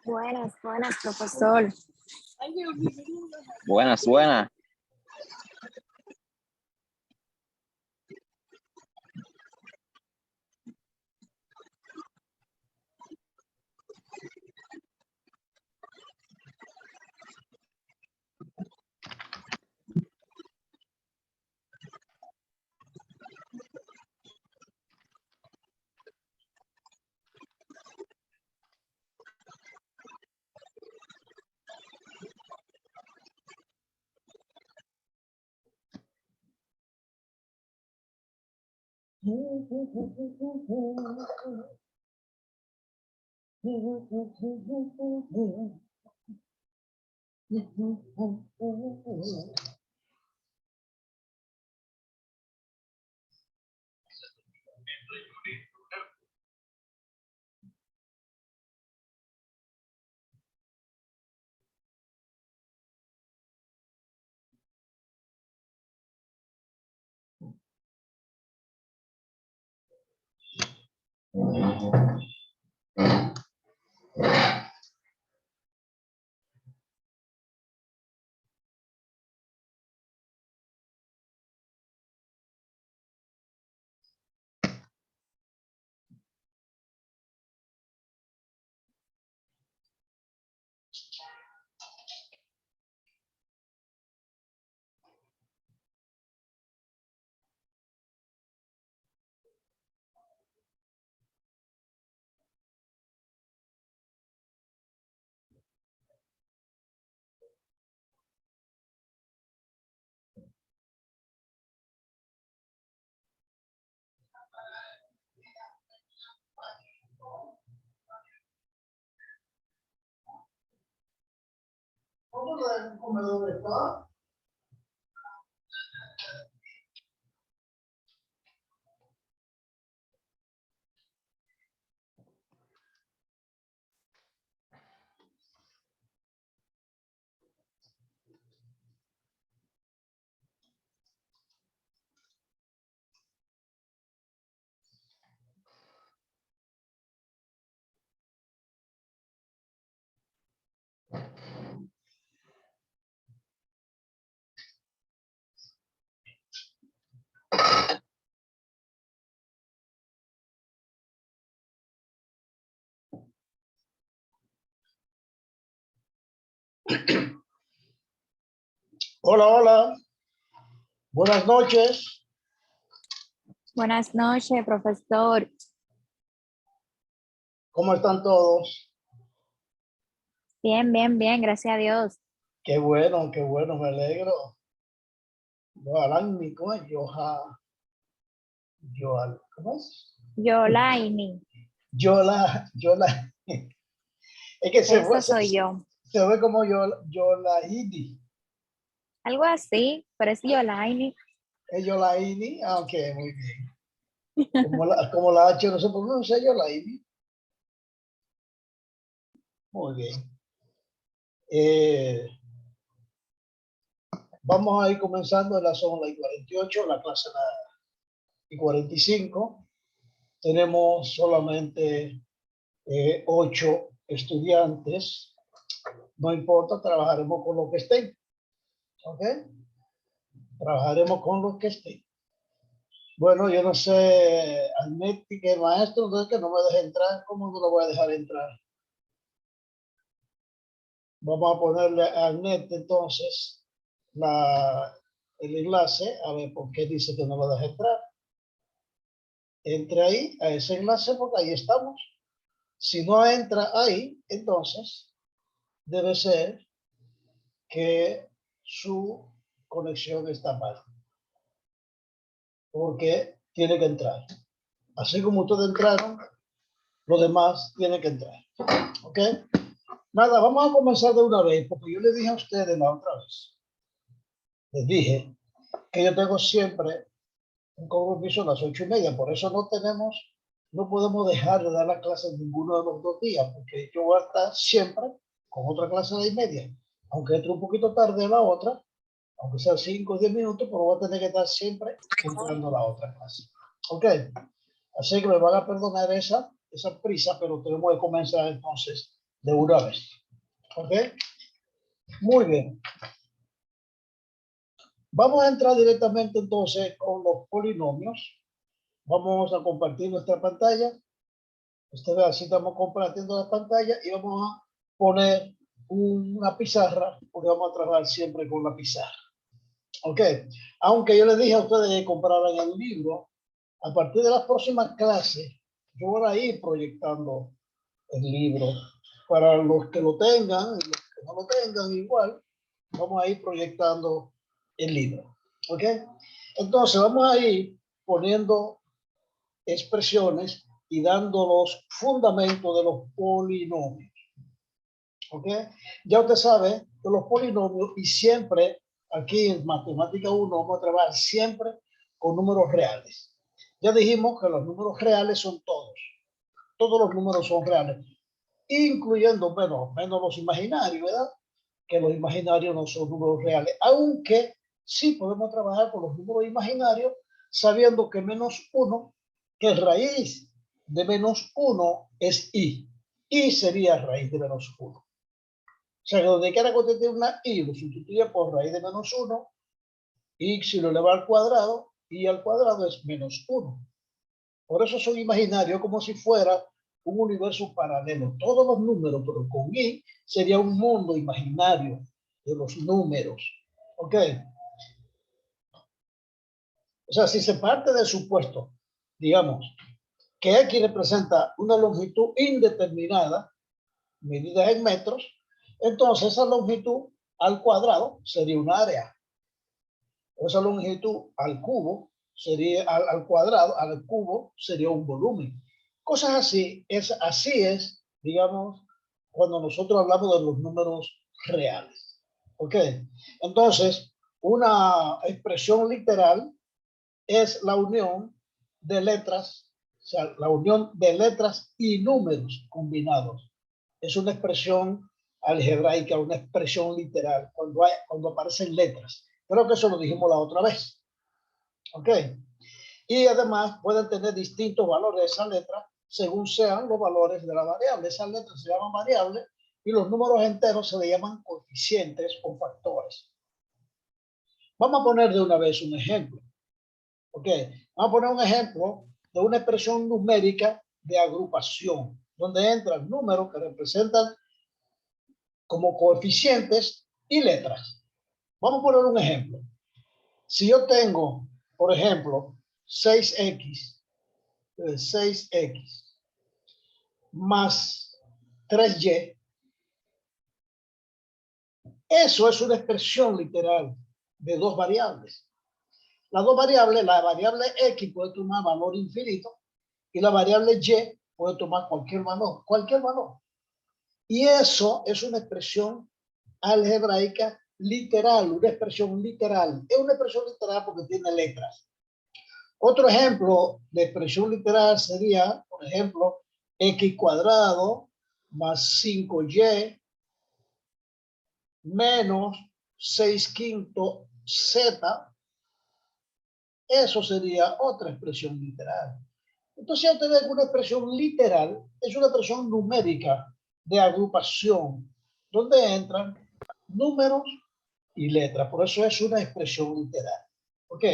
Buenas, buenas, profesor. Buenas, buenas. Hola, hola. Buenas noches. Buenas noches, profesor. ¿Cómo están todos? Bien, bien, bien, gracias a Dios. Qué bueno, me alegro. Yohalan, ¿cómo es? ¿Cómo es? Yolaini, Yola. Es que esa soy yo. se ve como Yolaini. Algo así, pero es Yolaini. Es Yolaini. Ah, ok, muy bien. Como la H no se pronuncia, yo la I. Muy bien. Vamos a ir comenzando, la son las 48, la clase la y 45. Tenemos solamente 8 estudiantes. No importa, trabajaremos con lo que estén. ¿Ok? Trabajaremos con lo que estén. Bueno, yo no sé, Almetti, que maestro, entonces que no me deje entrar. ¿Cómo no lo voy a dejar entrar? Vamos a ponerle al net entonces el enlace, a ver por qué dice que no lo deja entrar. Entre ahí a ese enlace porque ahí estamos. Si no entra ahí, entonces debe ser que su conexión está mal. Porque tiene que entrar. Así como ustedes entraron, los demás tienen que entrar. ¿Ok? Nada, vamos a comenzar de una vez, porque yo les dije a ustedes la otra vez. Les dije que yo tengo siempre un compromiso a las 8:30, por eso no podemos dejar de dar la clase ninguno de los 2 días, porque yo voy a estar siempre con otra clase de 1:30, aunque entre un poquito tarde a la otra, aunque sea 5 o 10 minutos, pero voy a tener que estar siempre entrando a la otra clase. ¿Ok? Así que me van a perdonar esa prisa, pero tenemos que comenzar entonces de una vez. ¿Ok? Muy bien. Vamos a entrar directamente entonces con los polinomios. Vamos a compartir nuestra pantalla. Ustedes así estamos compartiendo la pantalla y vamos a poner una pizarra, porque vamos a trabajar siempre con la pizarra. Ok, aunque yo les dije a ustedes que compraran el libro, a partir de las próximas clases, yo voy a ir proyectando el libro. Para los que lo tengan, los que no lo tengan igual, vamos a ir proyectando el libro. Ok, entonces vamos a ir poniendo expresiones y dando los fundamentos de los polinomios. ¿Ok? Ya usted sabe que los polinomios, y siempre aquí en Matemática 1 vamos a trabajar siempre con números reales. Ya dijimos que los números reales son todos. Todos los números son reales, incluyendo, bueno, menos los imaginarios, ¿verdad? Que los imaginarios no son números reales, aunque sí podemos trabajar con los números imaginarios sabiendo que -1, que raíz de -1 es i. I sería raíz de -1. O sea, que donde quiera que usted tenga una i, lo sustituye por raíz de -1, y si lo eleva al cuadrado, i al cuadrado es -1. Por eso son imaginarios, como si fuera un universo paralelo. Todos los números, pero con i, sería un mundo imaginario de los números. ¿Ok? O sea, si se parte del supuesto, digamos, que X representa una longitud indeterminada, medida en metros, entonces esa longitud al cuadrado sería un área. Esa longitud al cubo sería al cuadrado, al cubo sería un volumen. Cosas así, así es, digamos, cuando nosotros hablamos de los números reales. ¿Ok? Entonces, una expresión literal es la unión de letras, o sea, la unión de letras y números combinados. Es una expresión algebraica, una expresión literal, cuando aparecen letras. Creo que eso lo dijimos la otra vez. ¿Ok? Y además pueden tener distintos valores de esa letra según sean los valores de la variable. Esas letras se llaman variables y los números enteros se le llaman coeficientes o factores. Vamos a poner de una vez un ejemplo. ¿Ok? Vamos a poner un ejemplo de una expresión numérica de agrupación, donde entran números que representan como coeficientes y letras. Vamos a poner un ejemplo. Si yo tengo, por ejemplo, 6x más 3y, eso es una expresión literal de dos variables. Las dos variables, la variable x puede tomar valor infinito y la variable y puede tomar cualquier valor, cualquier valor. Y eso es una expresión algebraica literal, una expresión literal. Es una expresión literal porque tiene letras. Otro ejemplo de expresión literal sería, por ejemplo, x cuadrado más 5y menos 6/5 z. Eso sería otra expresión literal. Entonces, ya tenemos una expresión literal, es una expresión numérica de agrupación, donde entran números y letras. Por eso es una expresión literal. ¿Ok?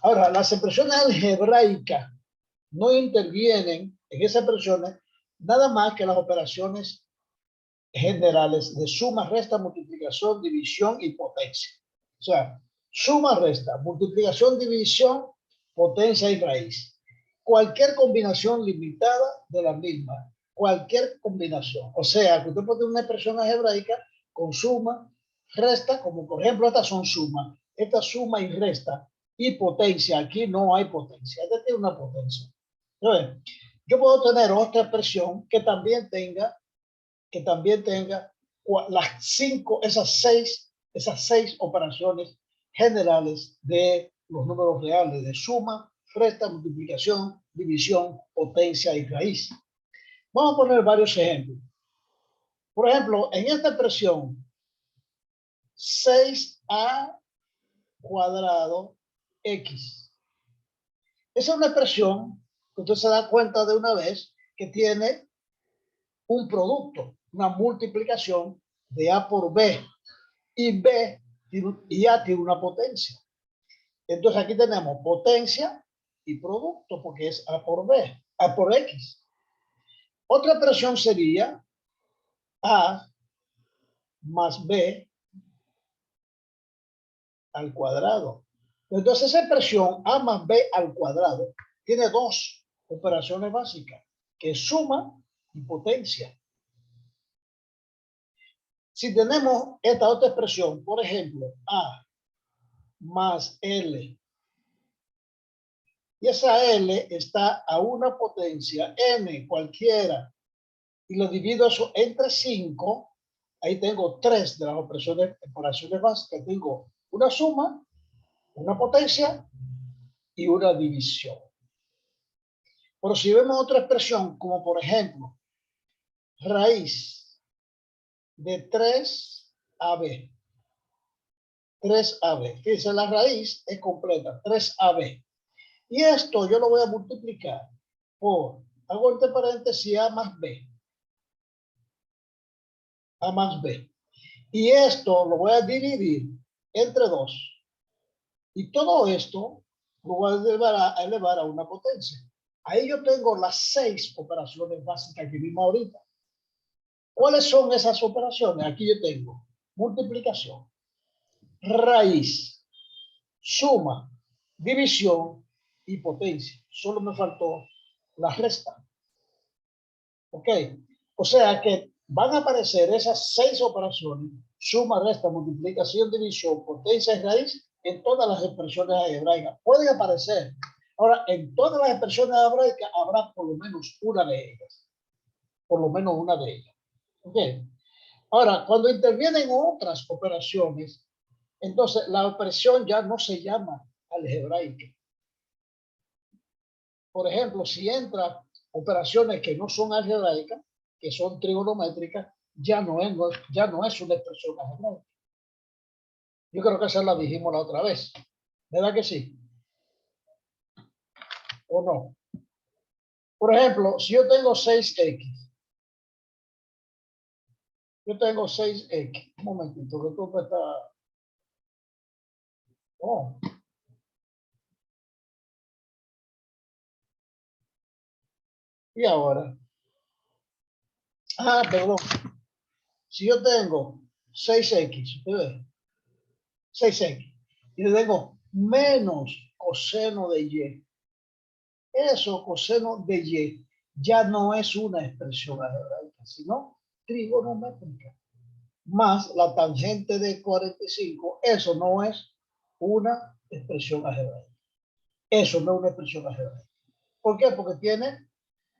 Ahora, las expresiones algebraicas no intervienen en esas expresiones nada más que las operaciones generales de suma, resta, multiplicación, división y potencia. O sea, suma, resta, multiplicación, división, potencia y raíz. Cualquier combinación limitada de la misma. Cualquier combinación. O sea, que usted puede tener una expresión algebraica con suma, resta, como por ejemplo estas son sumas. Esta suma y resta y potencia. Aquí no hay potencia. Esta tiene una potencia. Entonces, yo puedo tener otra expresión que también tenga esas seis operaciones generales de los números reales de suma, resta, multiplicación, división, potencia y raíz. Vamos a poner varios ejemplos. Por ejemplo, en esta expresión, 6a cuadrado x. Esa es una expresión que usted se da cuenta de una vez que tiene un producto, una multiplicación de A por B, y B y A tiene una potencia. Entonces aquí tenemos potencia y producto, porque es A por B, A por X. Otra expresión sería A más B al cuadrado. Entonces esa expresión A más B al cuadrado tiene dos operaciones básicas, que es suma y potencia. Si tenemos esta otra expresión, por ejemplo, A más L, y esa L está a una potencia N cualquiera, y lo divido eso entre 5, ahí tengo 3 de las operaciones básicas. Tengo una suma, una potencia y una división. Pero si vemos otra expresión, como por ejemplo, raíz de 3AB. 3AB. Fíjense, la raíz es completa, 3AB. Y esto yo lo voy a multiplicar por, hago entre paréntesis A más B. A más B. Y esto lo voy a dividir entre 2. Y todo esto lo voy a elevar a una potencia. Ahí yo tengo las 6 operaciones básicas que vimos ahorita. ¿Cuáles son esas operaciones? Aquí yo tengo multiplicación, raíz, suma, división y potencia. Solo me faltó la resta. ¿Ok? O sea que van a aparecer esas 6 operaciones, suma, resta, multiplicación, división, potencia y raíz, en todas las expresiones algebraicas. Pueden aparecer. Ahora, en todas las expresiones algebraicas habrá por lo menos una de ellas. Por lo menos una de ellas. ¿Ok? Ahora, cuando intervienen otras operaciones, entonces la operación ya no se llama algebraica. Por ejemplo, si entra operaciones que no son algebraicas, que son trigonométricas, ya no es una expresión algebraica. Yo creo que esa la dijimos la otra vez. ¿Verdad que sí? ¿O no? Por ejemplo, si yo tengo 6x. Yo tengo 6x. Un momentito, que tú me estás... Oh. Y ahora. Ah, perdón. Si yo tengo 6x, ¿usted ve? 6x. Y le tengo menos coseno de y. Eso, coseno de y, ya no es una expresión algebraica, sino trigonométrica. Más la tangente de 45, eso no es una expresión algebraica. Eso no es una expresión algebraica. ¿Por qué? Porque tiene,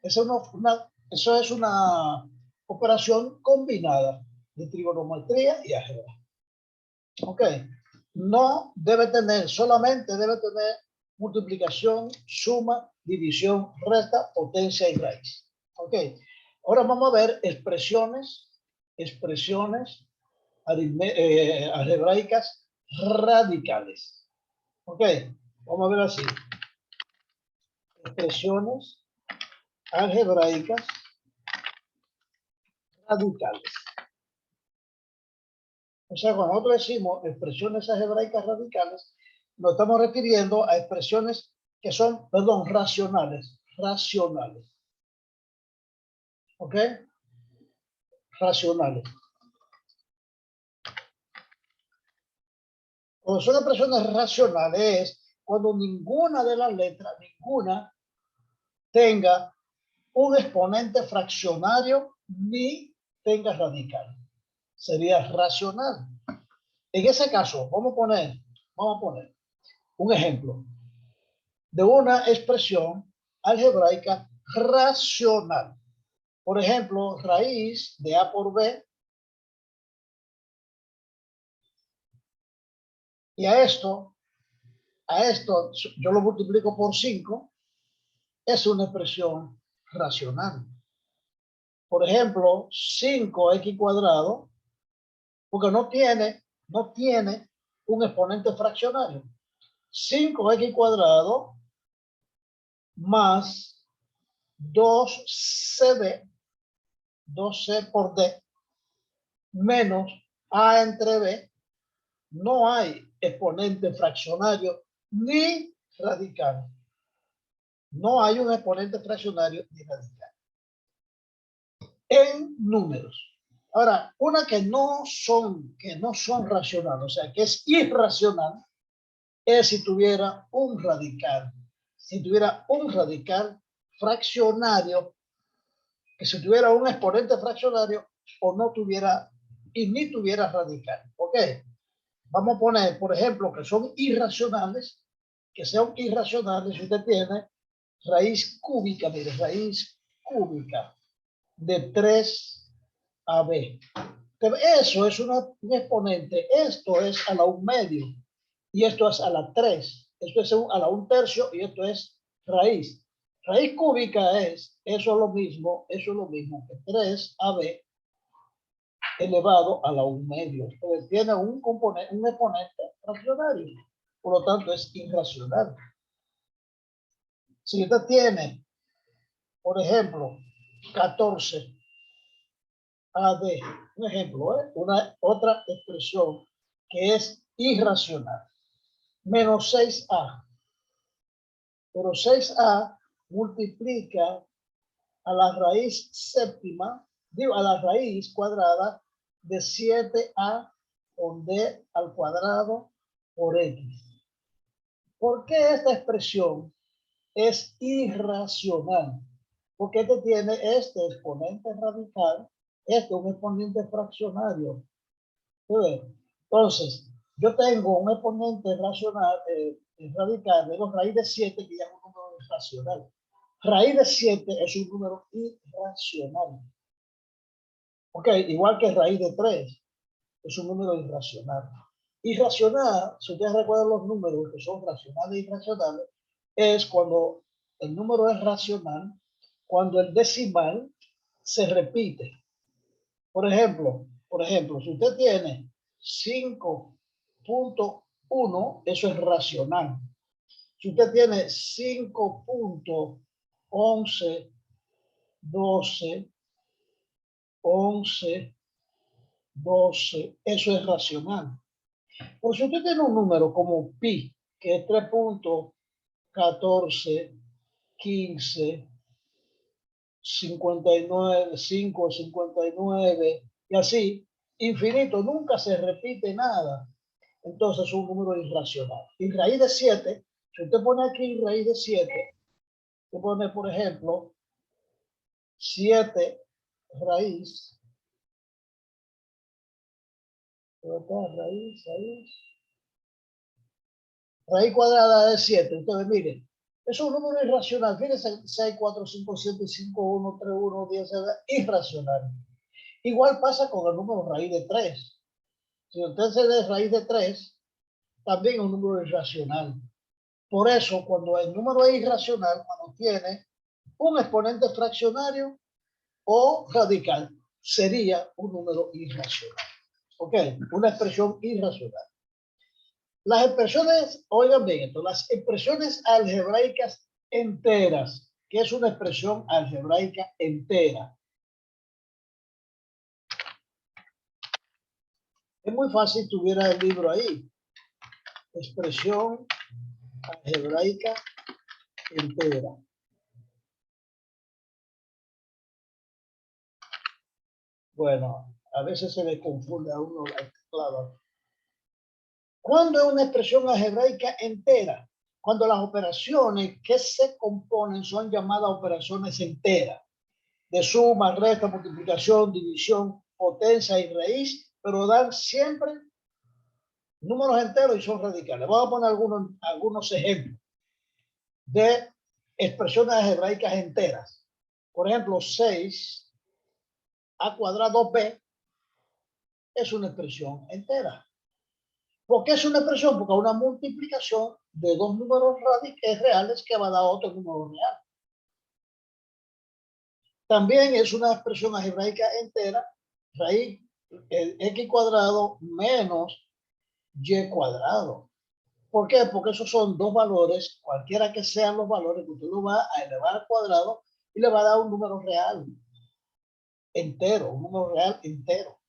eso es una operación combinada de trigonometría y álgebra. Ok. No debe tener, solamente debe tener multiplicación, suma, división, resta, potencia y raíz. Ok. Ahora vamos a ver expresiones algebraicas radicales. Ok. Vamos a ver así. Expresiones algebraicas radicales. O sea, cuando nosotros decimos expresiones algebraicas radicales, nos estamos refiriendo a expresiones que son, perdón, racionales. ¿Ok? Racionales. Cuando son expresiones racionales es cuando ninguna de las letras, tenga un exponente fraccionario ni tenga radical. Sería racional. En ese caso, vamos a poner un ejemplo de una expresión algebraica racional. Por ejemplo, raíz de A por B. Y a esto yo lo multiplico por 5. Es una expresión racional. Por ejemplo, 5x cuadrado, porque no tiene un exponente fraccionario. 5x cuadrado más 2cd, 2c por d, menos a entre b. No hay exponente fraccionario ni radical. No hay un exponente fraccionario ni radical. En números. Ahora, una que no son racionales, o sea, que es irracional, es si tuviera un radical. Si tuviera un radical fraccionario, que si tuviera un exponente fraccionario o no tuviera, y ni tuviera radical. ¿Ok? Vamos a poner, por ejemplo, que son irracionales, que sean irracionales, si usted tiene raíz cúbica, mire, raíz cúbica de 3ab. Eso es un exponente. Esto es a la 1/2 y esto es a la 3. Esto es a la 1/3 y esto es raíz. Raíz cúbica eso es lo mismo que 3ab elevado a la 1/2. Entonces tiene un exponente fraccionario. Por lo tanto, es irracional. Si usted tiene, por ejemplo, 14 AD, un ejemplo, otra expresión que es irracional, menos 6a. Pero 6a multiplica a la raíz séptima, a la raíz cuadrada de 7a con d al cuadrado por x. ¿Por qué esta expresión es irracional? Porque este tiene este exponente radical, un exponente fraccionario. Entonces, yo tengo un exponente racional, radical de raíz de 7, que ya es un número irracional. Raíz de 7 es un número irracional. Ok, igual que raíz de 3 es un número irracional. Irracional, si ustedes recuerdan los números que son racionales e irracionales, es cuando el número es racional, cuando el decimal se repite. Por ejemplo, si usted tiene 5.1, eso es racional. Si usted tiene 5.11, 12, 11, 12, eso es racional. Por si usted tiene un número como pi, que es 3.14, 15, 59, 5, 59 y así, infinito, nunca se repite nada. Entonces es un número irracional. Y raíz de 7, si usted pone aquí raíz de 7, usted pone, por ejemplo, 7 raíz, raíz cuadrada de 7. Entonces, miren, es un número irracional. Fíjense, 6, 4, 5, 7, 5, 1, 3, 1, 10, irracional. Igual pasa con el número raíz de 3. Si usted se da raíz de 3, también es un número irracional. Por eso, cuando el número es irracional, cuando tiene un exponente fraccionario o radical, sería un número irracional. ¿Ok? Una expresión irracional. Las expresiones, oigan bien esto, las expresiones algebraicas enteras. ¿Qué es una expresión algebraica entera? Es muy fácil, tuviera el libro ahí. Expresión algebraica entera. Bueno, a veces se le confunde a uno la clave. ¿Cuándo es una expresión algebraica entera? Cuando las operaciones que se componen son llamadas operaciones enteras, de suma, resta, multiplicación, división, potencia y raíz, pero dan siempre números enteros y son radicales. Vamos a poner algunos ejemplos de expresiones algebraicas enteras. Por ejemplo, 6a cuadrado b es una expresión entera. ¿Por qué es una expresión? Porque es una multiplicación de dos números reales que va a dar otro número real. También es una expresión algebraica entera, raíz x cuadrado menos y cuadrado. ¿Por qué? Porque esos son dos valores, cualquiera que sean los valores, que usted lo va a elevar al cuadrado y le va a dar un número real entero, un número real entero.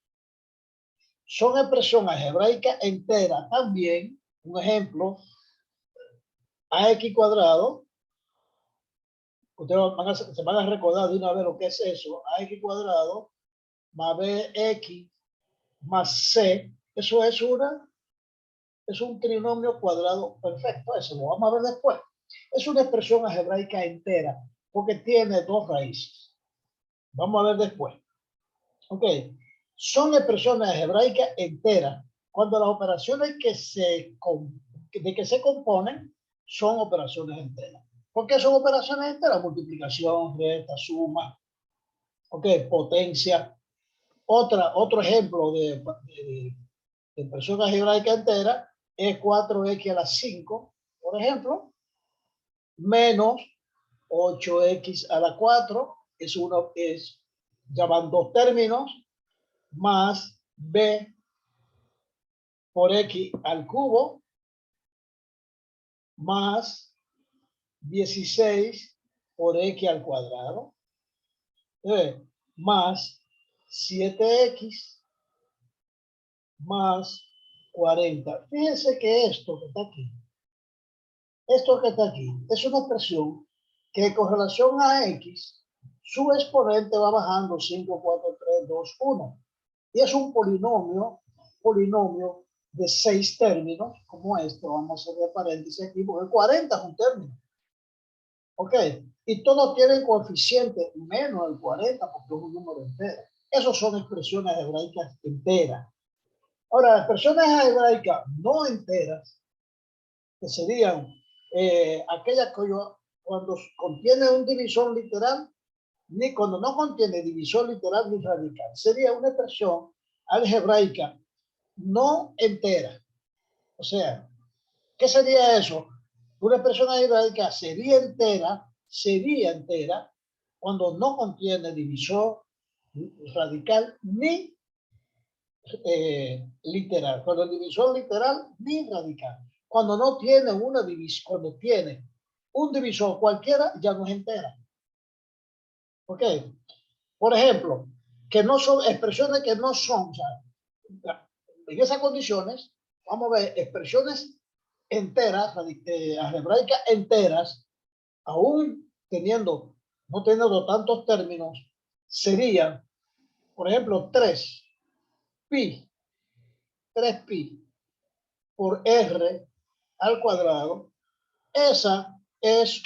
Son expresión algebraica entera también. Un ejemplo, ax cuadrado. Ustedes se van a recordar de una vez lo que es eso. Ax cuadrado más bx más c. Eso es un trinomio cuadrado perfecto. Eso lo vamos a ver después. Es una expresión algebraica entera porque tiene dos raíces. Vamos a ver después. Ok. Son expresiones algebraicas enteras cuando las operaciones que se componen son operaciones enteras. ¿Por qué son operaciones enteras? Multiplicación, resta, suma, ok, potencia. Otro ejemplo de expresión algebraica entera es 4x a la 5, por ejemplo, menos 8x a la 4, ya van dos términos, más b por x al cubo, más 16 por x al cuadrado, más 7x más 40. Fíjense que esto que está aquí, es una expresión que con relación a x, su exponente va bajando 5, 4, 3, 2, 1. Y es un polinomio de 6 términos, como esto. Vamos a hacer paréntesis aquí, porque 40 es un término. ¿Ok? Y todos tienen coeficiente menos el 40 porque es un número entero. Esos son expresiones algebraicas enteras. Ahora, las expresiones algebraicas no enteras, que serían aquellas que cuando contiene un divisor literal, ni cuando no contiene divisor literal ni radical. Sería una expresión algebraica no entera. O sea, ¿qué sería eso? Una expresión algebraica sería entera cuando no contiene divisor radical ni literal. Cuando el divisor literal ni radical. Cuando no tiene una división, cuando tiene un divisor cualquiera, ya no es entera. ¿Ok? Por ejemplo, que no son expresiones que no son, o sea, en esas condiciones, vamos a ver expresiones enteras, algebraicas enteras, aún no teniendo tantos términos, serían, por ejemplo, 3pi por r al cuadrado. Esa es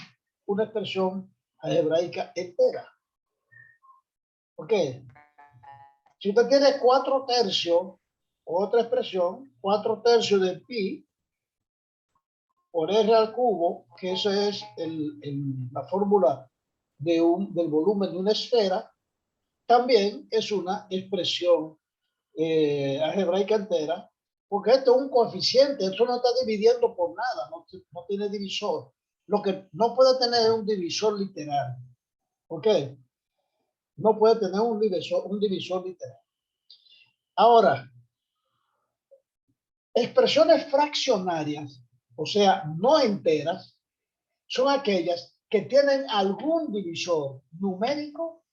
una expresión algebraica entera. ¿Ok? Si usted tiene 4 tercios, otra expresión, 4 tercios de pi por r al cubo, que esa es la fórmula del volumen de una esfera, también es una expresión algebraica entera porque esto es un coeficiente, esto no está dividiendo por nada, no tiene divisor. Lo que no puede tener es un divisor literal. ¿Ok? No puede tener un divisor literal. Ahora, expresiones fraccionarias, o sea, no enteras, son aquellas que tienen algún divisor numérico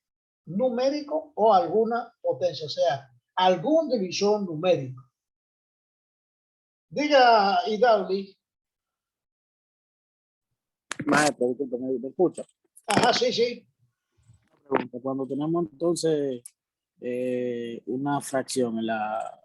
o alguna potencia, o sea, algún divisor numérico. Diga, Idauli. Maestro, disculpe, ¿me escucha? Ajá, sí, sí. Pregunta, cuando tenemos entonces una fracción en la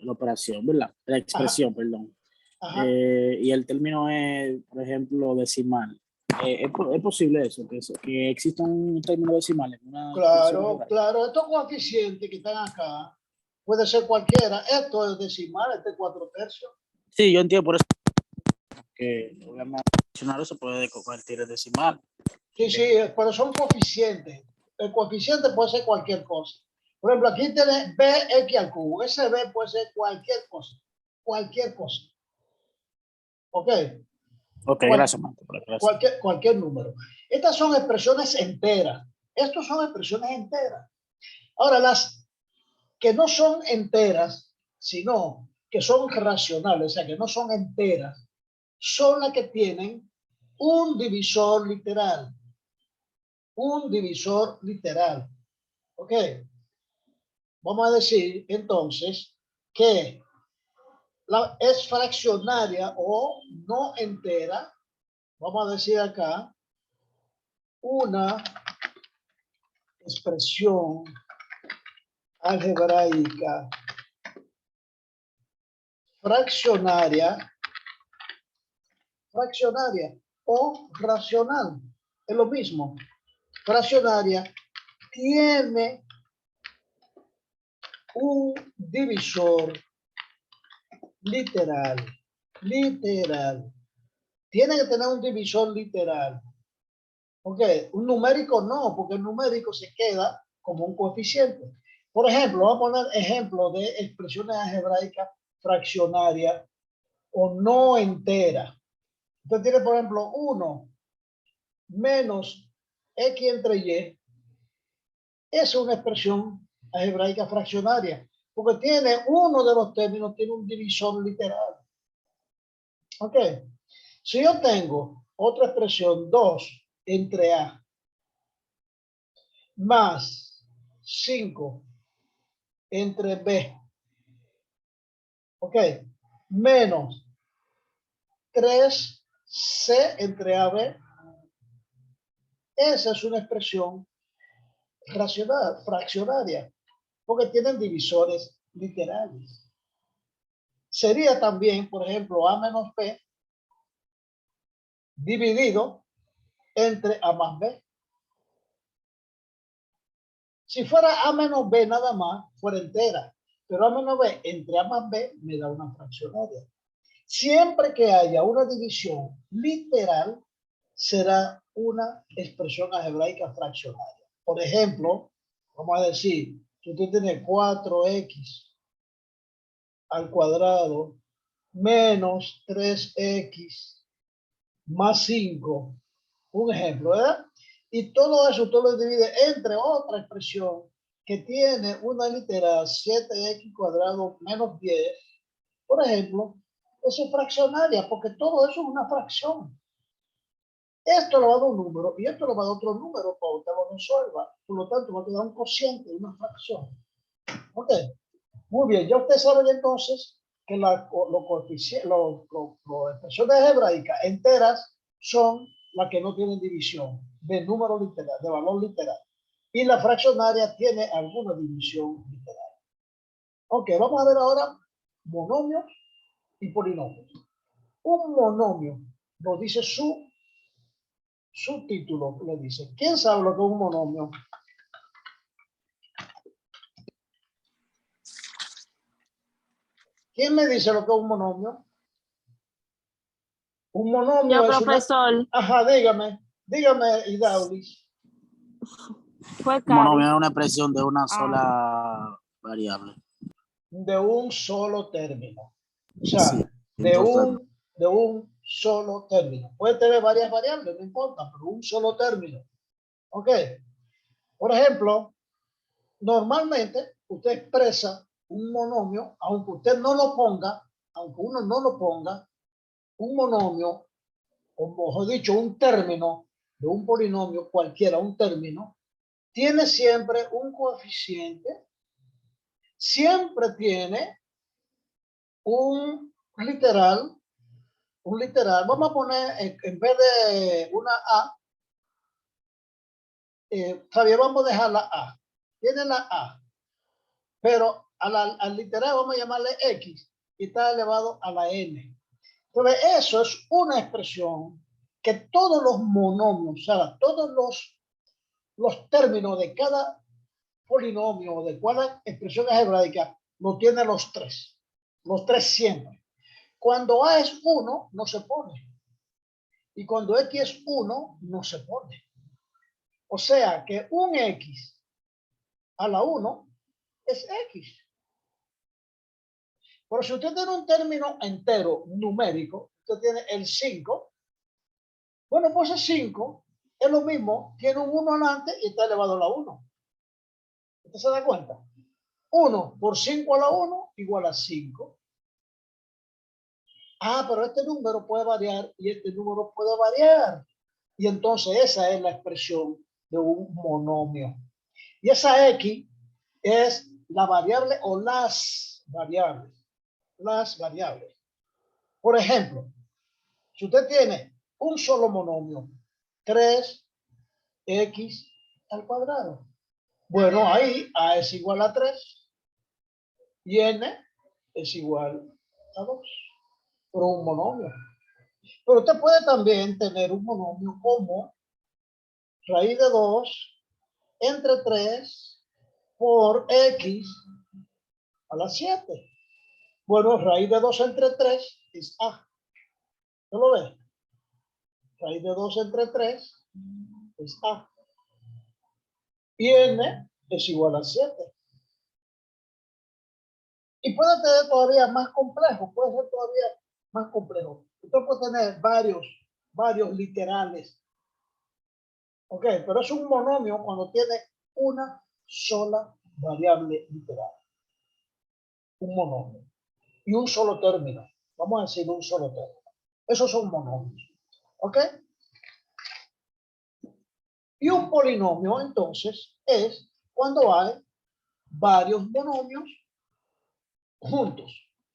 operación, ¿verdad? La expresión, perdón. Ajá. Y el término es, por ejemplo, decimal. ¿Es posible eso? Que exista un término decimal en una expresión Claro, algebraica? claro. Estos coeficientes que están acá, puede ser cualquiera. Esto es decimal, este es 4/3. Sí, yo entiendo por eso que obviamente fraccionario se puede convertir en decimal. Sí, sí, pero son coeficientes. El coeficiente puede ser cualquier cosa. Por ejemplo, aquí tiene bx al cubo. Ese b puede ser cualquier cosa. Cualquier cosa. ¿Ok? Ok, gracias, maestro. Cualquier número. Estas son expresiones enteras. Estos son expresiones enteras. Ahora, las que no son enteras, sino que son racionales, o sea, que no son enteras, son las que tienen un divisor literal. Un divisor literal. ¿Ok? Vamos a decir entonces que es fraccionaria o no entera. Vamos a decir acá una expresión algebraica fraccionaria o racional. Es lo mismo. Fraccionaria tiene un divisor literal. Tiene que tener un divisor literal. ¿Ok? Un numérico no, porque el numérico se queda como un coeficiente. Por ejemplo, vamos a poner ejemplos de expresiones algebraicas fraccionarias o no enteras. Usted tiene, por ejemplo, 1 menos x entre y. Es una expresión algebraica fraccionaria, porque tiene uno de los términos, tiene un divisor literal. ¿Ok? Si yo tengo otra expresión, 2 entre a más 5 entre b, ¿ok? Menos 3c entre ab, esa es una expresión racional, fraccionaria, porque tienen divisores literales. Sería también, por ejemplo, a menos b dividido entre a más b. Si fuera a menos b nada más, fuera entera, pero a menos b entre a más b me da una fraccionaria. Siempre que haya una división literal, será una expresión algebraica fraccionaria. Por ejemplo, vamos a decir que usted tiene 4x al cuadrado menos 3x más 5. Un ejemplo, ¿verdad? Y todo eso usted lo divide entre otra expresión que tiene una literal 7x cuadrado menos 10. Por ejemplo, eso es fraccionaria, porque todo eso es una fracción. Esto lo va a dar un número y esto lo va a dar otro número para usted lo resuelva. Por lo tanto, va a quedar un cociente, una fracción. Ok, muy bien. Ya usted sabe entonces que las expresiones algebraicas enteras son las que no tienen división de número literal, de valor literal. Y la fraccionaria tiene alguna división literal. Ok, vamos a ver ahora monomios y polinomios. Un monomio lo dice su título, le dice. ¿Quién sabe lo que es un monomio? ¿Quién me dice lo que es un monomio? Un monomio Yo, es una... profesor, Ajá, dígame, Idaulis. fue Monomio Cari. es una expresión de una Ah, sola variable. de un solo término. O sea, Sí, de importante. un solo término. Puede tener varias variables, no importa, pero un solo término. ¿Ok? Por ejemplo, normalmente usted expresa un monomio, aunque usted no lo ponga, aunque uno no lo ponga, un monomio, o mejor dicho, un término de un polinomio cualquiera, un término, tiene siempre un coeficiente, siempre tiene un literal, vamos a poner en vez de una A, todavía vamos a dejar la A, tiene la A, pero al literal vamos a llamarle X y está elevado a la N. Entonces, eso es una expresión que todos los monomios, o sea, todos los términos de cada polinomio o de cada expresión algebraica lo tiene los tres siempre. Cuando A es 1, no se pone. Y cuando X es 1, no se pone. O sea que un X a la 1 es X. Pero si usted tiene un término entero numérico, usted tiene el 5, bueno, pues el 5 es lo mismo, tiene un 1 adelante y está elevado a la 1. ¿Usted se da cuenta? 1 por 5 a la 1 igual a 5. Ah, pero este número puede variar y este número puede variar. Y entonces esa es la expresión de un monomio. Y esa X es la variable o las variables. Las variables. Por ejemplo, si usted tiene un solo monomio, 3x al cuadrado. Bueno, ahí A es igual a 3 y N es igual a 2. Pero un monomio. Pero usted puede también tener un monomio como raíz de 2 entre 3 por x a la 7. Bueno, raíz de 2 entre 3 es A. ¿No lo ve? Raíz de 2 entre 3 es A. Y N es igual a 7. Y puede tener todavía más complejo, puede ser todavía más complejo. Usted puede tener varios literales. Ok, pero es un monomio cuando tiene una sola variable literal. Un monomio. Y un solo término. Vamos a decir un solo término. Esos son monomios. ¿Ok? Y un polinomio, entonces, es cuando hay varios monomios juntos,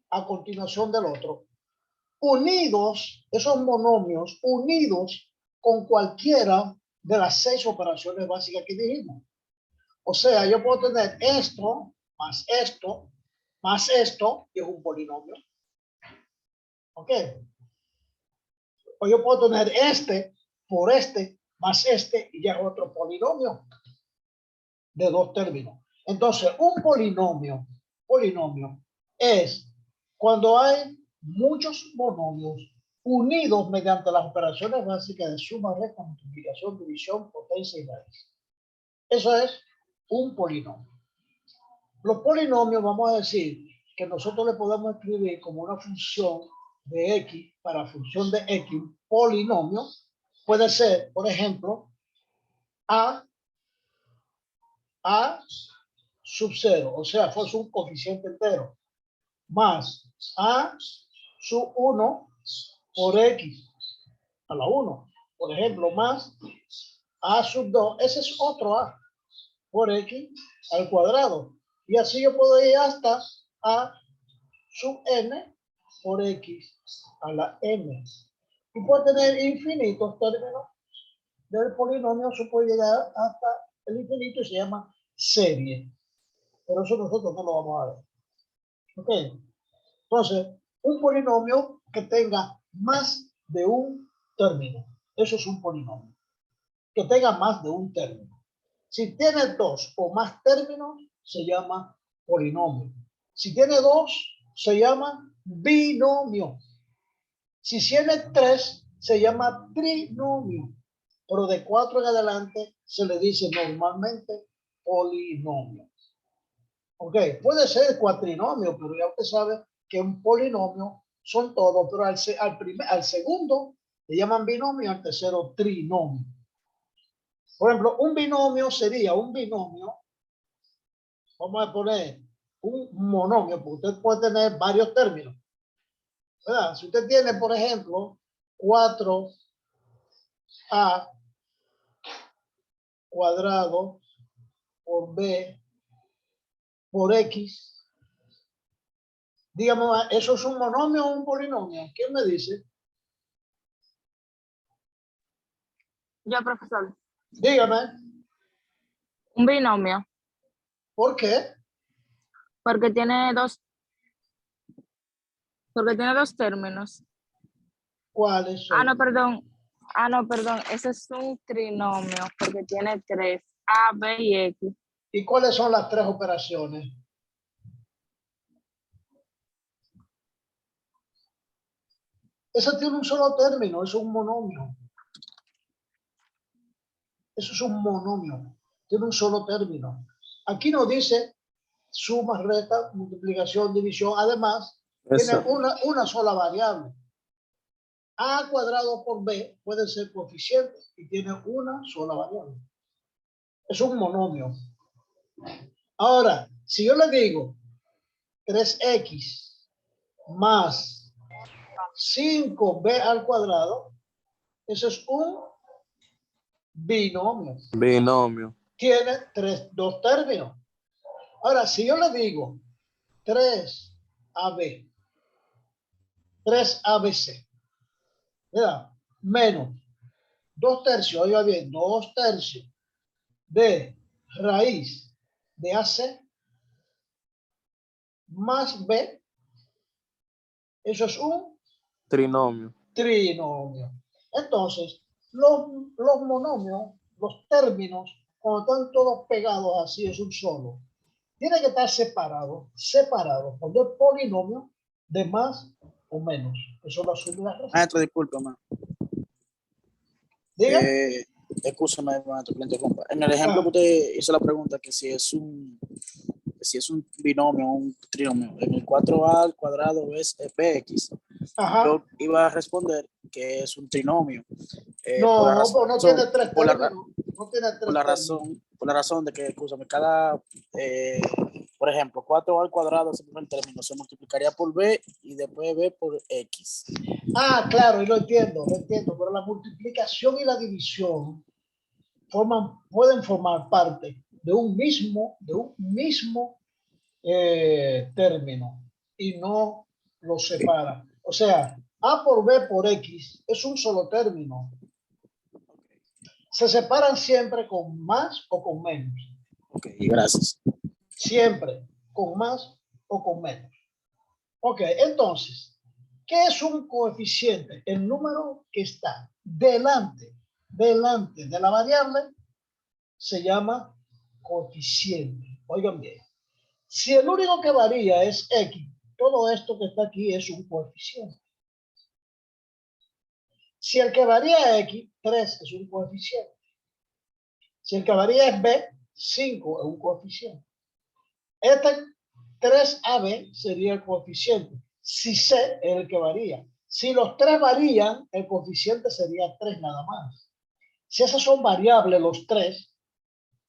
a continuación del otro, unidos, esos monomios unidos con cualquiera de las 6 operaciones básicas que dijimos. O sea, yo puedo tener esto, más esto, más esto, que es un polinomio. ¿Ok? O yo puedo tener este por este, más este, y ya es otro polinomio de 2 términos. Entonces, un polinomio es cuando hay muchos monomios unidos mediante las operaciones básicas de suma, resta, multiplicación, división, potencia y raíz. Eso es un polinomio. Los polinomios, vamos a decir que nosotros le podemos escribir como una función de x para función de x, un polinomio, puede ser, por ejemplo, a sub 0, o sea, fue un coeficiente entero, más a sub 1 por x a la 1, por ejemplo, más a sub 2, ese es otro a por x al cuadrado. Y así yo puedo ir hasta a sub n por x a la n. Y puedo tener infinitos términos del polinomio, se puede llegar hasta el infinito y se llama serie. Pero eso nosotros no lo vamos a ver. ¿Ok? Entonces, un polinomio que tenga más de un término. Eso es un polinomio. Que tenga más de un término. Si tiene 2 o más términos, se llama polinomio. Si tiene 2, se llama binomio. Si tiene 3, se llama trinomio. Pero de 4 en adelante se le dice normalmente polinomio. Ok, puede ser cuatrinomio, pero ya usted sabe que un polinomio son todos, pero al segundo le llaman binomio, al tercero trinomio. Por ejemplo, un binomio sería un binomio, vamos a poner un monomio, porque usted puede tener varios términos, ¿verdad? Si usted tiene, por ejemplo, 4a cuadrado por b por x, digamos, ¿eso es un monomio o un polinomio? ¿Quién me dice? Yo, profesor. Dígame, Un binomio, ¿por qué? porque tiene dos términos. ¿Cuáles son? No, perdón. No, perdón. Ese es un trinomio porque tiene 3, A, B y X. ¿Y cuáles son las tres operaciones? Ese tiene un solo término, es un monomio. Eso es un monomio, tiene un solo término. Aquí nos dice suma, resta, multiplicación, división. Además, tiene una sola variable. A cuadrado por B puede ser coeficiente y tiene una sola variable. Es un monomio. Ahora, si yo le digo 3x más 5b al cuadrado, eso es un binomio. Binomio. Tiene dos términos. Ahora, si yo le digo 3ab, 3abc, ¿verdad? Menos 2/3, oiga bien, 2/3 de raíz de AC más B, eso es un Trinomio. trinomio. Entonces, los monomios, los términos, cuando están todos pegados así, es un solo. Tiene que estar separado. Cuando es polinomio de más o menos. Eso lo asume la respuesta. Maestro, discúlpame. Diga. Escúchame, maestro, que le interrumpa. En el ejemplo que usted hizo la pregunta, que si es un binomio, un trinomio, en el 4a al cuadrado es bx, Ajá. yo iba a responder que es un trinomio. No, pues no tiene tres términos. No tiene tres por la razón de que, escúchame, por ejemplo, 4 al cuadrado es el primer término, se multiplicaría por b y después b por x. Claro, y lo entiendo, pero la multiplicación y la división pueden formar parte de un mismo término y no lo separa. O sea, a por b por x es un solo término. Se separan siempre con más o con menos. Ok, gracias. Siempre con más o con menos. Ok, entonces, ¿qué es un coeficiente? El número que está delante de la variable se llama coeficiente. Oigan bien, si el único que varía es x, todo esto que está aquí es un coeficiente. Si el que varía es x, 3 es un coeficiente. Si el que varía es b, 5 es un coeficiente. Este 3ab sería el coeficiente. Si c es el que varía. Si los tres varían, el coeficiente sería 3 nada más. Si esas son variables, los tres,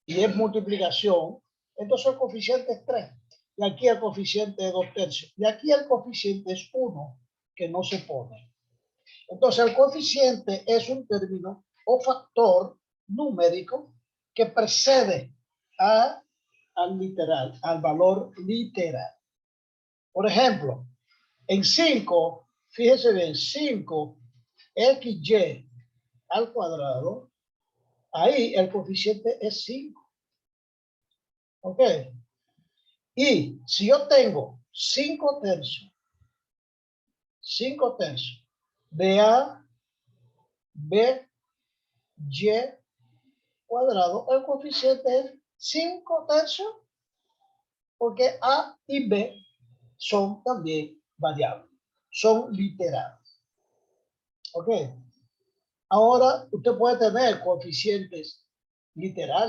y es multiplicación, entonces el coeficiente es 3. Y aquí el coeficiente es 2/3. Y aquí el coeficiente es 1, que no se pone. Entonces el coeficiente es un término o factor numérico que precede al literal, al valor literal. Por ejemplo, en 5, fíjese bien, 5xy al cuadrado, ahí el coeficiente es 5. ¿Ok? Y si yo tengo 5/3 de a, b, y cuadrado, el coeficiente es 5/3 porque a y b son también variables, son literales. ¿Ok? Ahora usted puede tener coeficientes literales.